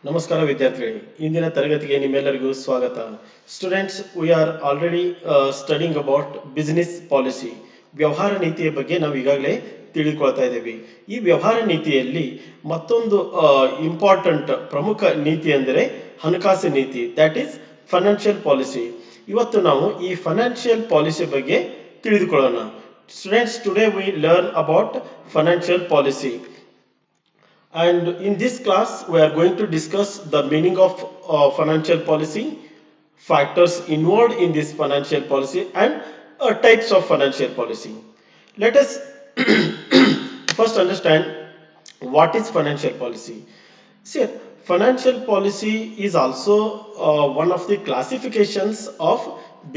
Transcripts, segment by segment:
ನಮಸ್ಕಾರ ವಿದ್ಯಾರ್ಥಿಗಳೇ, ಇಂದಿನ ತರಗತಿಗೆ ನಿಮ್ಮೆಲ್ಲರಿಗೂ ಸ್ವಾಗತ. Students, we are already studying about business policy. ವ್ಯವಹಾರ ನೀತಿಯ ಬಗ್ಗೆ ನಾವು ಈಗಾಗಲೇ ತಿಳಿದುಕೊಳ್ತಾ ಇದ್ದೇವೆ. ಈ ವ್ಯವಹಾರ ನೀತಿಯಲ್ಲಿ ಮತ್ತೊಂದು ಇಂಪಾರ್ಟೆಂಟ್ ಪ್ರಮುಖ ನೀತಿ ಅಂದರೆ ಹಣಕಾಸು ನೀತಿ, ದ್ಯಾಟ್ ಈಸ್ ಫೈನಾನ್ಷಿಯಲ್ ಪಾಲಿಸಿ. ಇವತ್ತು ನಾವು ಈ ಫೈನಾನ್ಷಿಯಲ್ ಪಾಲಿಸಿ ಬಗ್ಗೆ ತಿಳಿದುಕೊಳ್ಳೋಣ. Students, today we learn about financial policy. And in this class, we are going to discuss the meaning of financial policy, factors involved in this financial policy, and types of financial policy. Let us first understand what is financial policy. See, financial policy is also one of the classifications of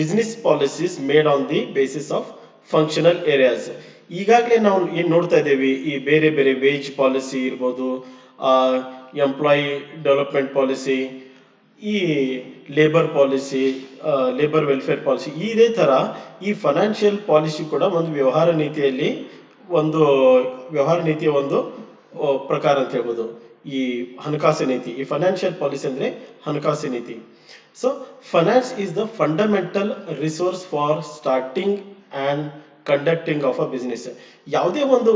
business policies made on the basis of functional areas. ಈಗಾಗಲೇ ನಾವು ಏನು ನೋಡ್ತಾ ಇದ್ದೇವೆ, ಈ ಬೇರೆ ಬೇರೆ wage policy ಇರ್ಬೋದು, employee development policy, ಈ labour policy, labour welfare policy, ಇದೇ ಥರ ಈ ಫೈನಾನ್ಷಿಯಲ್ ಪಾಲಿಸಿ ಕೂಡ ಒಂದು ವ್ಯವಹಾರ ನೀತಿಯ ಒಂದು ಪ್ರಕಾರ ಅಂತ ಹೇಳ್ಬೋದು. ಈ ಹಣಕಾಸು ನೀತಿ, ಈ ಫೈನಾನ್ಷಿಯಲ್ ಪಾಲಿಸಿ ಅಂದರೆ ಹಣಕಾಸು ನೀತಿ. So finance is the fundamental resource for starting and conducting of a business. ಯಾವುದೇ ಒಂದು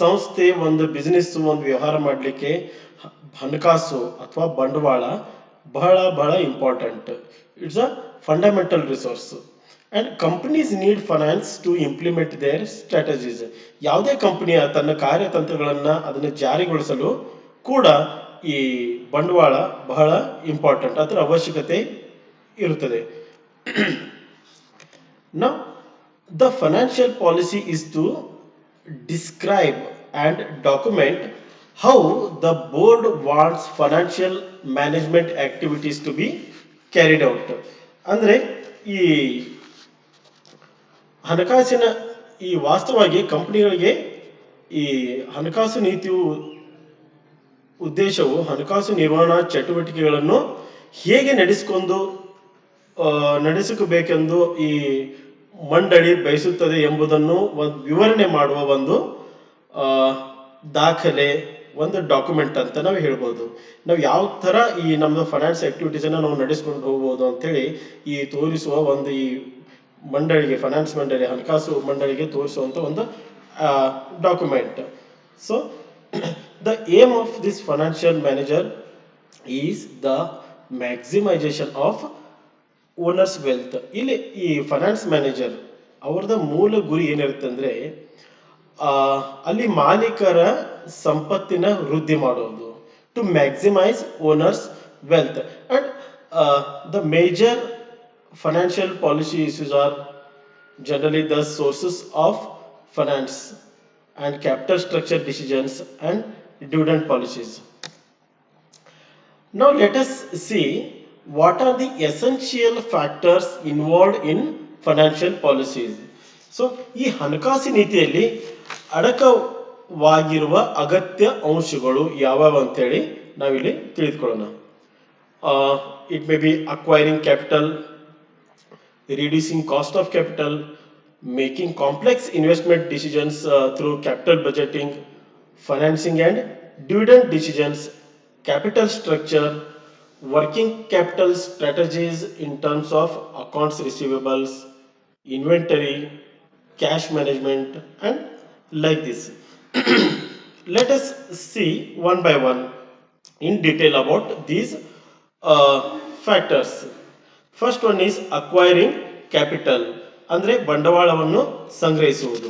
ಸಂಸ್ಥೆ, ಒಂದು ಬಿಸ್ನೆಸ್, ಒಂದು ವ್ಯವಹಾರ ಮಾಡಲಿಕ್ಕೆ ಹಣಕಾಸು ಅಥವಾ ಬಂಡವಾಳ ಬಹಳ ಬಹಳ important. It's a fundamental resource and companies need finance to implement their strategies. ಯಾವುದೇ ಕಂಪನಿಯ ತನ್ನ ಕಾರ್ಯತಂತ್ರಗಳನ್ನು ಅದನ್ನು ಜಾರಿಗೊಳಿಸಲು ಕೂಡ ಈ ಬಂಡವಾಳ ಬಹಳ ಇಂಪಾರ್ಟೆಂಟ್, ಅದರ ಅವಶ್ಯಕತೆ ಇರುತ್ತದೆ. Now, the financial policy is to describe and document how the board wants financial management activities to be carried out. ಅಂದರೆ ಈ ಹಣಕಾಸಿನ ಈ ವಾಸ್ತವವಾಗಿ ಕಂಪನಿಗಳಿಗೆ ಈ ಹಣಕಾಸು ನೀತಿಯು ಉದ್ದೇಶವು ಹಣಕಾಸು ನಿರ್ವಹಣಾ ಚಟುವಟಿಕೆಗಳನ್ನು ಹೇಗೆ ನಡೆಸಬೇಕೆಂದು ಈ ಮಂಡಳಿ ಬಯಸುತ್ತದೆ ಎಂಬುದನ್ನು ಒಂದು ವಿವರಣೆ ಮಾಡುವ ಒಂದು ದಾಖಲೆ, ಒಂದು ಡಾಕ್ಯುಮೆಂಟ್ ಅಂತ ನಾವು ಹೇಳ್ಬೋದು. ನಾವು ಯಾವ ಥರ ಈ ನಮ್ಮದು ಫೈನಾನ್ಸ್ ಆಕ್ಟಿವಿಟೀಸನ್ನು ನಾವು ನಡೆಸ್ಕೊಂಡು ಹೋಗ್ಬೋದು ಅಂಥೇಳಿ ಈ ತೋರಿಸುವ ಒಂದು ಈ ಮಂಡಳಿಗೆ, ಫೈನಾನ್ಸ್ ಮಂಡಳಿ, ಹಣಕಾಸು ಮಂಡಳಿಗೆ ತೋರಿಸುವಂಥ ಒಂದು document. So the aim of this financial manager is the maximisation of owners wealth. ಇಲ್ಲಿ ಈ ಫೈನಾನ್ಸ್ ಮ್ಯಾನೇಜರ್ ಅವ್ರದ್ದು ಮೂಲ ಗುರಿ ಏನಿರುತ್ತೆ ಅಂದರೆ ಅಲ್ಲಿ ಮಾಲೀಕರ ಸಂಪತ್ತಿನ ವೃದ್ಧಿ ಮಾಡೋದು, to maximise owners wealth. And the major financial policy issues are generally the sources of finance and capital structure decisions and dividend policies. Now let us see what are the essential factors involved in financial policies. So ಈ ಹಣಕಾಸು ನೀತಿಯಲ್ಲಿ ಅಡಕವಾಗಿರುವ ಅಗತ್ಯ ಅಂಶಗಳು ಯಾವ್ಯಾವ ಅಂತೇಳಿ ನಾವಿಲ್ಲಿ ತಿಳಿದುಕೊಳ್ಳೋಣ. It may be acquiring capital, reducing cost of capital, making complex investment decisions through capital budgeting, financing and dividend decisions, capital structure, working capital strategies in terms of accounts receivables, inventory, cash management, and like this. Let us see one by one in detail about these factors. First one is acquiring capital, ಅಂದರೆ ಬಂಡವಾಳವನ್ನು ಸಂಗ್ರಹಿಸುವುದು.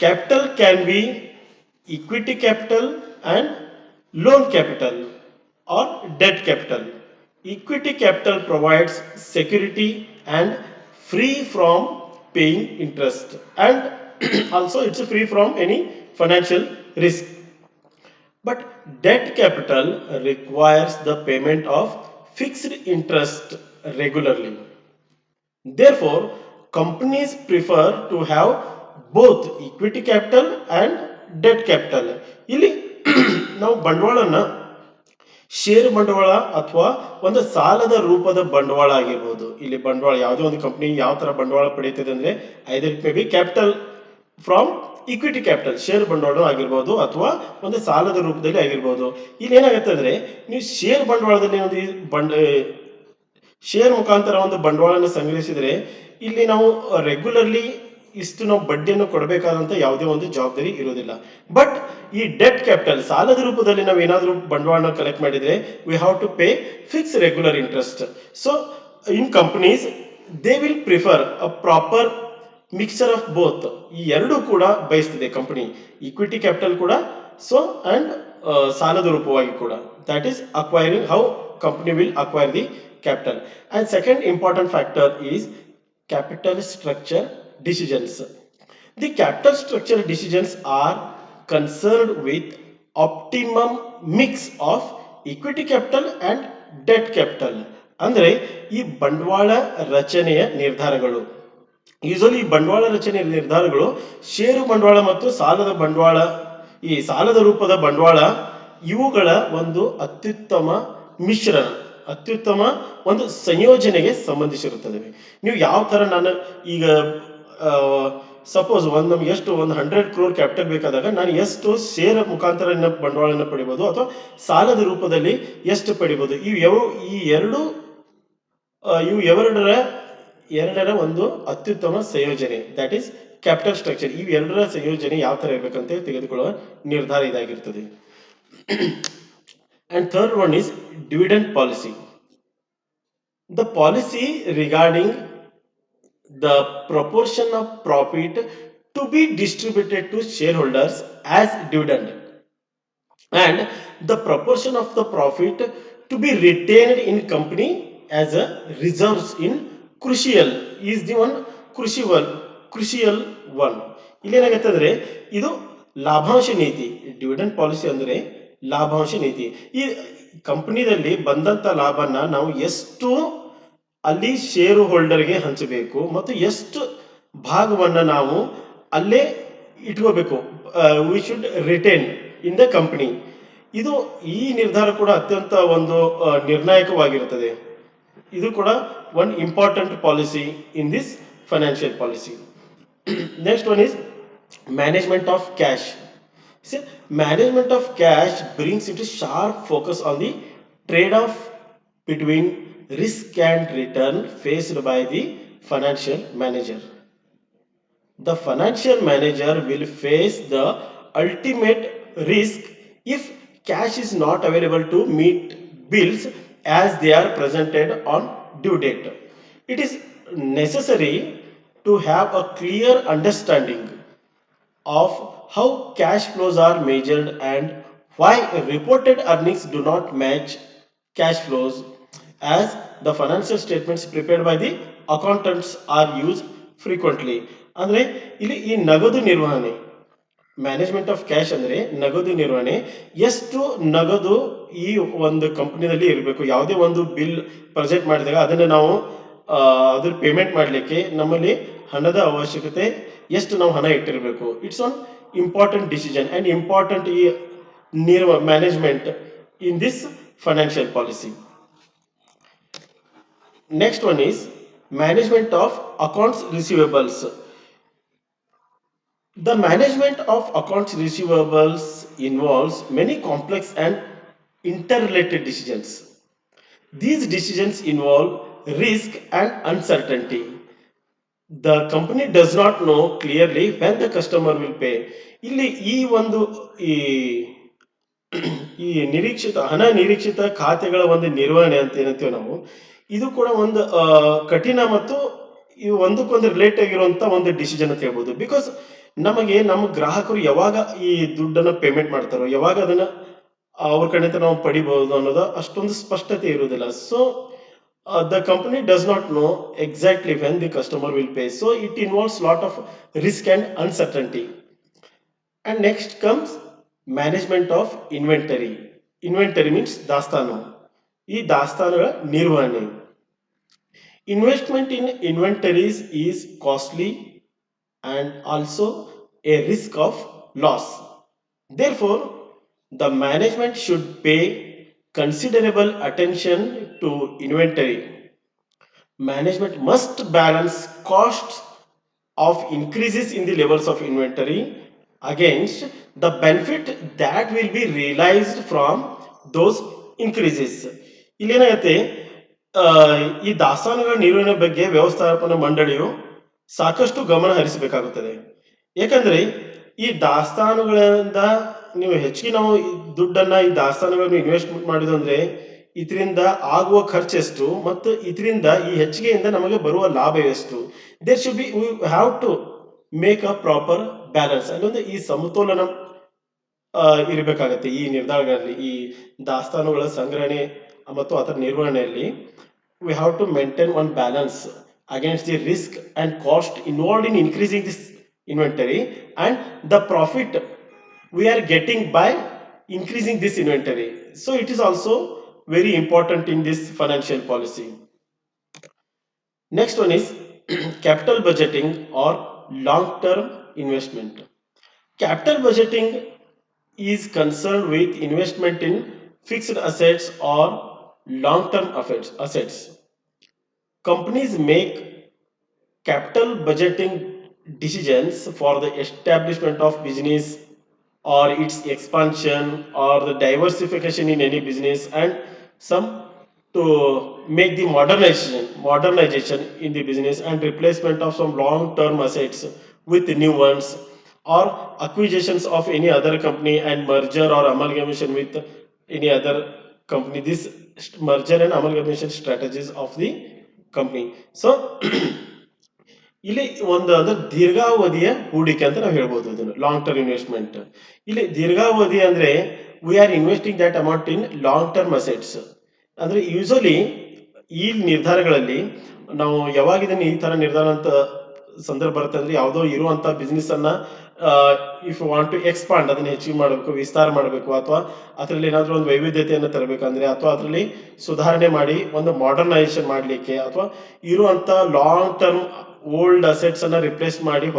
Capital can be equity capital and loan capital or debt capital. Equity capital provides security and free from paying interest and also it's free from any financial risk. But debt capital requires the payment of fixed interest regularly. Therefore, companies prefer to have both equity capital and debt capital. ಇಲ್ಲಿ ನಾವು ಬಂಡವಾಳನ ಷೇರು ಬಂಡವಾಳ ಅಥವಾ ಒಂದು ಸಾಲದ ರೂಪದ ಬಂಡವಾಳ ಆಗಿರ್ಬೋದು. ಇಲ್ಲಿ ಬಂಡವಾಳ ಯಾವುದೇ ಒಂದು ಕಂಪನಿ ಯಾವ ತರ ಬಂಡವಾಳ ಪಡೆಯುತ್ತದೆ ಅಂದ್ರೆ either it may be capital from equity capital, share ಬಂಡವಾಳ ಆಗಿರ್ಬೋದು ಅಥವಾ ಒಂದು ಸಾಲದ ರೂಪದಲ್ಲಿ ಆಗಿರ್ಬೋದು. ಇಲ್ಲಿ ಏನಾಗುತ್ತೆ ಅಂದ್ರೆ, ನೀವು ಶೇರ್ ಬಂಡವಾಳದಲ್ಲಿ ಒಂದು ಶೇರ್ ಮುಖಾಂತರ ಒಂದು ಬಂಡವಾಳನ ಸಂಗ್ರಹಿಸಿದ್ರೆ ಇಲ್ಲಿ ನಾವು ರೆಗ್ಯುಲರ್ಲಿ ಇಷ್ಟು ನಾವು ಬಡ್ಡಿಯನ್ನು ಕೊಡಬೇಕಾದಂತ ಯಾವುದೇ ಒಂದು ಜವಾಬ್ದಾರಿ ಇರೋದಿಲ್ಲ. ಬಟ್ ಈ ಡೆಟ್ ಕ್ಯಾಪಿಟಲ್, ಸಾಲದ ರೂಪದಲ್ಲಿ ನಾವು ಏನಾದರೂ ಬಂಡವಾಳ ಕಲೆಕ್ಟ್ ಮಾಡಿದ್ರೆ we have to pay fix regular interest. So in companies they will prefer a proper mixer of both. ಈ ಎರಡೂ ಕೂಡ ಬಯಸ್ತಿದೆ ಕಂಪನಿ, ಇಕ್ವಿಟಿ ಕ್ಯಾಪಿಟಲ್ ಕೂಡ ಸೊ ಅಂಡ್ ಸಾಲದ ರೂಪವಾಗಿ ಕೂಡ. That is acquiring how company will acquire the capital. And second important factor is capital structure decisions. The capital structure decisions are concerned with optimum mix of equity capital and debt capital. ಅಂದ್ರೆ ಈ ಬಂಡವಾಳ ರಚನೆಯ ನಿರ್ಧಾರಗಳು, usually ಬಂಡವಾಳ ರಚನೆ ನಿರ್ಧಾರಗಳು ಷೇರು ಬಂಡವಾಳ ಮತ್ತು ಸಾಲದ ಬಂಡವಾಳ, ಈ ಸಾಲದ ರೂಪದ ಬಂಡವಾಳ ಇವುಗಳ ಒಂದು ಅತ್ಯುತ್ತಮ ಮಿಶ್ರಣ, ಅತ್ಯುತ್ತಮ ಒಂದು ಸಂಯೋಜನೆಗೆ ಸಂಬಂಧಿಸಿರುತ್ತದೆ. ನೀವು ಯಾವ ತರ, ನಾನು ಈಗ ಸಪೋಸ್ ನಮ್ಗೆ ಎಷ್ಟು ಒಂದು 100 crore ಕ್ಯಾಪಿಟಲ್ ಬೇಕಾದಾಗ ನಾನು ಎಷ್ಟು ಶೇರ್ ಮುಖಾಂತರ ಬಂಡವಾಳನ ಪಡಿಬಹುದು ಅಥವಾ ಸಾಲದ ರೂಪದಲ್ಲಿ ಎಷ್ಟು ಪಡಿಬಹುದು, ಈ ಎರಡರ ಒಂದು ಅತ್ಯುತ್ತಮ ಸಂಯೋಜನೆ, ದಟ್ ಈಸ್ ಕ್ಯಾಪಿಟಲ್ ಸ್ಟ್ರಕ್ಚರ್. ಎರಡರ ಸಂಯೋಜನೆ ಯಾವ ತರ ಇರಬೇಕಂತ ತೆಗೆದುಕೊಳ್ಳುವ ನಿರ್ಧಾರ ಇದಾಗಿರ್ತದೆ. And third one is dividend policy. The policy regarding the proportion of profit to be distributed to shareholders as dividend and the proportion of the profit to be retained in company as a reserves in crucial is the one crucial one. ಇಲ್ಲೇನಾಗತ್ತೆ ಅಂದ್ರೆ ಇದು ಲಾಭಾಂಶ ನೀತಿ. Dividend policy ಅಂದ್ರೆ ಲಾಭಾಂಶ ನೀತಿ. ಈ ಕಂಪನಿದಲ್ಲಿ ಬಂದಂತ ಲಾಭನ ನಾವು ಎಷ್ಟು ಅಲ್ಲಿ ಷೇರು ಹೋಲ್ಡರ್ಗೆ ಹಂಚಬೇಕು ಮತ್ತು ಎಷ್ಟು ಭಾಗವನ್ನ ನಾವು ಅಲ್ಲೇ ಇಟ್ಕೋಬೇಕು, we should retain in the company. ಈ ನಿರ್ಧಾರ ಕೂಡ ಅತ್ಯಂತ ಒಂದು ನಿರ್ಣಾಯಕವಾಗಿರುತ್ತದೆ. ಇದು ಕೂಡ one important policy in this financial policy. Next one is management of cash. See, management of cash brings into sharp focus on the trade-off between risk and return faced by the financial manager. The financial manager will face the ultimate risk if cash is not available to meet bills as they are presented on due date. It is necessary to have a clear understanding of how cash flows are measured and why reported earnings do not match cash flows, as the financial statements prepared by the accountants are used frequently. ಅಂದ್ರೆ ಇಲ್ಲಿ ಈ ನಗದು ನಿರ್ವಹಣೆ, management of cash ಅಂದ್ರೆ ನಗದು ನಿರ್ವಹಣೆ. ಎಷ್ಟು ನಗದು ಈ ಒಂದು ಕಂಪನಿಯಲ್ಲಿ ಇರಬೇಕು, ಯಾವುದೇ ಒಂದು ಬಿಲ್ ಪ್ರೆಸೆಂಟ್ ಮಾಡಿದಾಗ ಅದನ್ನು ನಾವು ಅದ್ರ ಪೇಮೆಂಟ್ ಮಾಡಲಿಕ್ಕೆ ನಮ್ಮಲ್ಲಿ ಹಣದ ಅವಶ್ಯಕತೆ, ಎಷ್ಟು ನಾವು ಹಣ ಇಟ್ಟಿರಬೇಕು. It's on important decision and important management in this financial policy. Next one is management of accounts receivables. The management of accounts receivables involves many complex and interrelated decisions. These decisions involve risk and uncertainty. The company does not know clearly when the customer will pay. ಇಲ್ಲಿ ಈ ನಿರೀಕ್ಷಿತ ನಿರೀಕ್ಷಿತ ಖಾತೆಗಳ ಒಂದು ನಿರ್ವಹಣೆ ಅಂತ ಏನಂತೀವಿ ನಾವು, ಇದು ಕೂಡ ಒಂದು ಕಠಿಣ ಮತ್ತು ಇವು ಒಂದಕ್ಕೊಂದು ರಿಲೇಟ್ ಆಗಿರುವಂತ ಒಂದು ಡಿಸಿಷನ್ ಅಂತ ಹೇಳ್ಬೋದು. ಬಿಕಾಸ್ ನಮ್ಮ ಗ್ರಾಹಕರು ಯಾವಾಗ ಈ ದುಡ್ಡನ್ನ ಪೇಮೆಂಟ್ ಮಾಡ್ತಾರೋ, ಯಾವಾಗ ಅದನ್ನ ಅವ್ರ ಕಡೆಯಿಂದ ನಾವು ಪಡಿಬಹುದು ಅನ್ನೋದು ಅಷ್ಟೊಂದು ಸ್ಪಷ್ಟತೆ ಇರುವುದಿಲ್ಲ. So the company does not know exactly when the customer will pay, so it involves lot of risk and uncertainty. And next comes management of inventory. Inventory means ದಾಸ್ತಾನು. ಈ ದಾಸ್ತಾನುಗಳ ನಿರ್ವಹಣೆ. Investment in inventories is costly and also a risk of loss. Therefore, the management should pay considerable attention to inventory. Management must balance costs of increases in the levels of inventory against the benefit that will be realized from those increases. ಇಲ್ಲೇನಾಗತ್ತೆ, ಆ, ಈ ದಾಸ್ತಾನುಗಳ ನಿರ್ವಹಣೆ ಬಗ್ಗೆ ವ್ಯವಸ್ಥಾಪನಾ ಮಂಡಳಿಯು ಸಾಕಷ್ಟು ಗಮನ ಹರಿಸಬೇಕಾಗುತ್ತದೆ. ಯಾಕಂದ್ರೆ ಈ ದಾಸ್ತಾನುಗಳಿಂದ ನೀವು ಹೆಚ್ಚಿಗೆ ನಾವು ಈ ದುಡ್ಡನ್ನ ಈ ದಾಸ್ತಾನುಗಳನ್ನು ಇನ್ವೆಸ್ಟ್ಮೆಂಟ್ ಮಾಡಿದ್ವು ಅಂದ್ರೆ ಇದರಿಂದ ಆಗುವ ಖರ್ಚು ಎಷ್ಟು ಮತ್ತು ಇದರಿಂದ ಈ ಹೆಚ್ಚಿಗೆಯಿಂದ ನಮಗೆ ಬರುವ ಲಾಭ ಎಷ್ಟು. There should be we have to make a proper balance ಅನ್ನೊಂದು ಈ ಸಮತೋಲನ ಇರಬೇಕಾಗತ್ತೆ ಈ ನಿರ್ಧಾರಗಳಲ್ಲಿ, ಈ ದಾಸ್ತಾನುಗಳ ಸಂಗ್ರಹಣೆ ಮತ್ತು ಅದರ ನಿರ್ವಹಣೆಯಲ್ಲಿ. We have to maintain one balance against the risk and cost involved in increasing this inventory and the profit we are getting by increasing this inventory. So it is also very important in this financial policy. Next one is capital budgeting or long term investment. Capital budgeting is concerned with investment in fixed assets or long term assets. Companies make capital budgeting decisions for the establishment of business or its expansion or the diversification in any business, and some to make the modernization in the business and replacement of some long term assets with new ones, or acquisitions of any other company and merger or amalgamation with any other company. This merger and amalgamation strategies of the company. So ಇಲ್ಲಿ ಒಂದು ಅಂದ್ರೆ ದೀರ್ಘಾವಧಿಯ ಹೂಡಿಕೆ ಅಂತ ನಾವು ಹೇಳ್ಬೋದು ಇದನ್ನು long term investment. ಇಲ್ಲಿ ದೀರ್ಘಾವಧಿ ಅಂದ್ರೆ we are investing that amount in long term assets. ಅಂದ್ರೆ ಯೂಶಲಿ ಈ ನಿರ್ಧಾರಗಳಲ್ಲಿ ನಾವು ಯಾವಾಗ ಇದನ್ನ ಈ ತರ ನಿರ್ಧಾರ ಅಂತ ಸಂದರ್ಭ ಬರುತ್ತೆ ಅಂದ್ರೆ ಯಾವುದೋ ಇರುವಂತ ಬಿಸ್ನೆಸ್ ಅನ್ನ if you want to expand, ಅದನ್ನ ಹೆಚ್ಚಿಗೆ ಮಾಡಬೇಕು, ವಿಸ್ತಾರ ಮಾಡಬೇಕು, ಅಥವಾ ಅದರಲ್ಲಿ ಏನಾದ್ರೂ ಒಂದು ವೈವಿಧ್ಯತೆಯನ್ನು ತರಬೇಕಂದ್ರೆ, ಅಥವಾ ಅದರಲ್ಲಿ ಸುಧಾರಣೆ ಮಾಡಿ ಒಂದು ಮಾಡರ್ನೈಸೇಷನ್ ಮಾಡಲಿಕ್ಕೆ, ಅಥವಾ ಇರುವಂತ ಲಾಂಗ್ ಟರ್ಮ್ ಓಲ್ಡ್ ಅಸೆಟ್ಸ್ ಅನ್ನ ರಿಪ್ಲೇಸ್ ಮಾಡಿ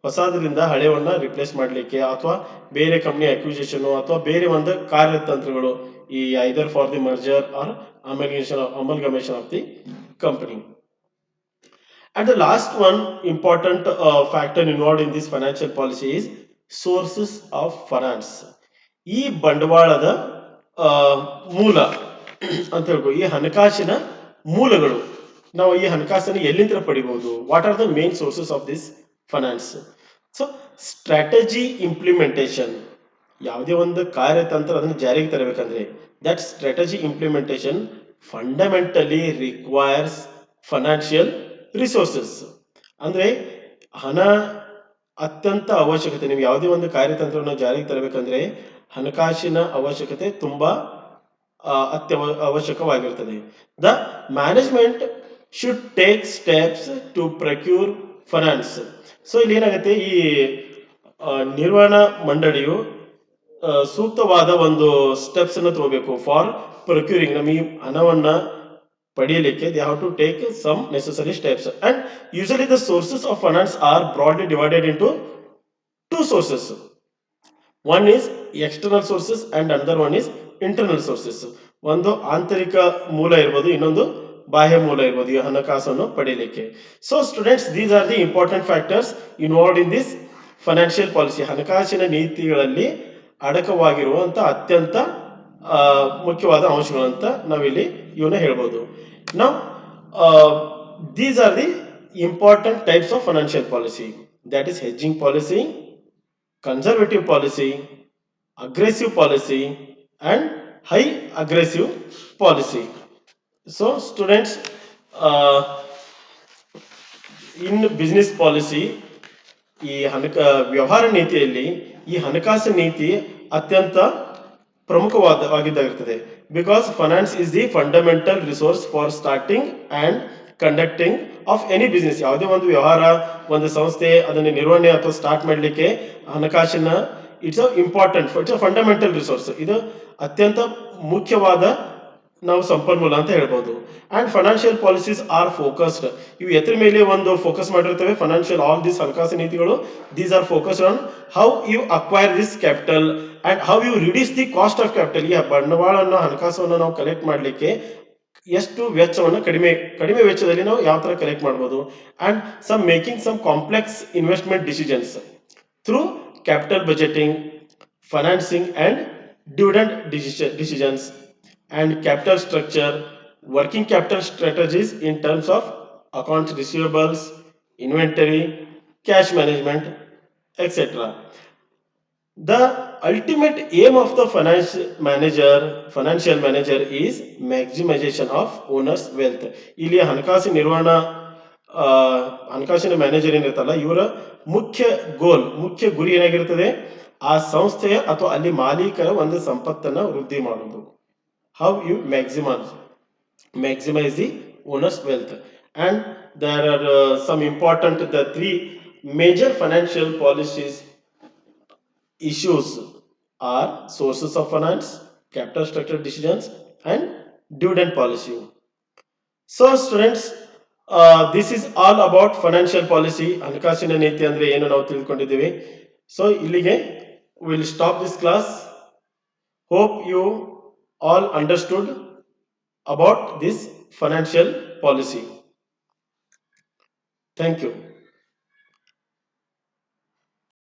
ಹೊಸದ್ರಿಂದ ಹಳೆಯವನ್ನ ರಿಪ್ಲೇಸ್ ಮಾಡಲಿಕ್ಕೆ, ಅಥವಾ ಬೇರೆ ಕಂಪ್ನಿ ಅಕ್ವಿಸಿಷನ್ ಅಥವಾ ಬೇರೆ ಒಂದು ಕಾರ್ಯತಂತ್ರಗಳು, ಈ either for the merger or amalgamation of the company. And the last one important factor involved in this financial policy is sources of finance. ಈ ಬಂಡವಾಳದ ಮೂಲ ಅಂತ ಹೇಳ್ಬೋದು, ಈ ಹಣಕಾಸಿನ ಮೂಲಗಳು. ನಾವು ಈ ಹಣಕಾಸನ್ನು ಎಲ್ಲಿಂದ ಪಡಿಬಹುದು? What are the main sources of this finance? So strategy implementation, ಯಾವುದೇ ಒಂದು ಕಾರ್ಯತಂತ್ರ ಅದನ್ನು ಜಾರಿಗೆ ತರಬೇಕಂದ್ರೆ that strategy implementation fundamentally requires financial resources. ಅಂದ್ರೆ ಹಣ ಅತ್ಯಂತ ಅವಶ್ಯಕತೆ. ನೀವು ಯಾವುದೇ ಒಂದು ಕಾರ್ಯತಂತ್ರವನ್ನು ಜಾರಿಗೆ ತರಬೇಕಂದ್ರೆ ಹಣಕಾಸಿನ ಅವಶ್ಯಕತೆ ತುಂಬಾ ಅವಶ್ಯಕವಾಗಿರ್ತದೆ. The management should take steps to procure finance. So ಇಲ್ಲಿ ಏನಾಗುತ್ತೆ, ಈ ನಿರ್ವಹಣಾ ಮಂಡಳಿಯು ಸೂಕ್ತವಾದ ಒಂದು ಸ್ಟೆಪ್ಸ್ ಅನ್ನು ತಗೋಬೇಕು ಫಾರ್ ಪ್ರೊಕ್ಯೂರಿಂಗ್. ನಮಗೆ ಹಣವನ್ನ ಪಡೆಯಲಿಕ್ಕೆ they have to take some necessary steps, and usually the sources of finance are broadly divided into two sources. One is external sources and another one is internal sources. ಒಂದು ಆಂತರಿಕ ಮೂಲ ಇರ್ಬೋದು, ಇನ್ನೊಂದು ಬಾಹ್ಯ ಮೂಲ ಇರ್ಬೋದು ಈ ಹಣಕಾಸನ್ನು ಪಡೆಯಲಿಕ್ಕೆ. So students, these are the important factors involved in this financial policy. ಹಣಕಾಸಿನ ನೀತಿಗಳಲ್ಲಿ ಅಡಕವಾಗಿರುವಂತ ಅತ್ಯಂತ ಮುಖ್ಯವಾದ ಅಂಶಗಳಂತ ನಾವಿಲ್ಲಿ ಇವನ್ನ ಹೇಳ್ಬೋದು. Now, these are the important types of financial policy. That is hedging policy, conservative policy, aggressive policy, and high aggressive policy. So, students, in business policy, ಈ ವ್ಯವಹಾರ ನೀತಿಯಲ್ಲಿ ಈ ಹಣಕಾಸು ನೀತಿ ಅತ್ಯಂತ ಪ್ರಮುಖವಾಗಿದ್ದಾಗಿರ್ತದೆ. Because finance is the fundamental resource for starting and conducting of any business. ಯಾವುದೇ ಒಂದು ವ್ಯವಹಾರ, ಒಂದು ಸಂಸ್ಥೆ ಅದನ್ನು ನಿರ್ವಹಣೆ ಅಥವಾ ಸ್ಟಾರ್ಟ್ ಮಾಡಲಿಕ್ಕೆ ಹಣಕಾಸಿನ ಇಟ್ಸ್ ಅ ಫಂಡಮೆಂಟಲ್ ರಿಸೋರ್ಸ್. ಇದು ಅತ್ಯಂತ ಮುಖ್ಯವಾದ ನಾವು ಸಂಪನ್ಮೂಲ ಅಂತ ಹೇಳ್ಬೋದು. And financial policies are focused. ಇವು ಎದ್ರ ಮೇಲೆ ಒಂದು ಫೋಕಸ್ ಮಾಡಿರ್ತವೆ ಫೈನಾನ್ಷಿಯಲ್, ಆಲ್ ದಿಸ್ ಹಣಕಾಸು ನೀತಿಗಳು. These are focused on how you acquire this capital and how you reduce the cost of capital. ಈ ಬಂಡವಾಳವನ್ನು ಹಣಕಾಸನ್ನು ನಾವು ಕಲೆಕ್ಟ್ ಮಾಡಲಿಕ್ಕೆ ಎಷ್ಟು ವೆಚ್ಚವನ್ನು ಕಡಿಮೆ ವೆಚ್ಚದಲ್ಲಿ ನಾವು ಯಾವ ತರ ಕಲೆಕ್ಟ್ ಮಾಡ್ಬೋದು. And making some complex investment decisions through capital budgeting, financing and decisions, and capital structure, working capital strategies in terms of accounts receivables, inventory, cash management, etc. The ultimate aim of the financial manager is maximization of owner's wealth. ಇಲ್ಲಿ ಹಣಕಾಸಿನ ನಿರ್ವಹಣಾ ಆ, ಹಣಕಾಸಿನ manager ಏನಿರ್ತಲ್ಲ ಇವರ ಮುಖ್ಯ ಗುರಿ ಏನಾಗಿರ್ತದೆ, ಆ ಸಂಸ್ಥೆಯ ಅಥವಾ ಅಲ್ಲಿ ಮಾಲೀಕರ ಒಂದು ಸಂಪತ್ತನ್ನ ವೃದ್ಧಿ ಮಾಡುವುದು. How you maximize the owner's wealth. And there are some important, the three major financial policies issues are sources of finance, capital structure decisions, and dividend policy. So, students, this is all about financial policy. ಹಣಕಾಸಿನ ನೀತಿ ಅಂದ್ರೆ ಏನು ನಾವು ತಿಳ್ಕೊಂಡಿದ್ದೀವಿ. So, ಇಲ್ಲಿಗೆ we'll stop this class. Hope you all understood about this financial policy. Thank you.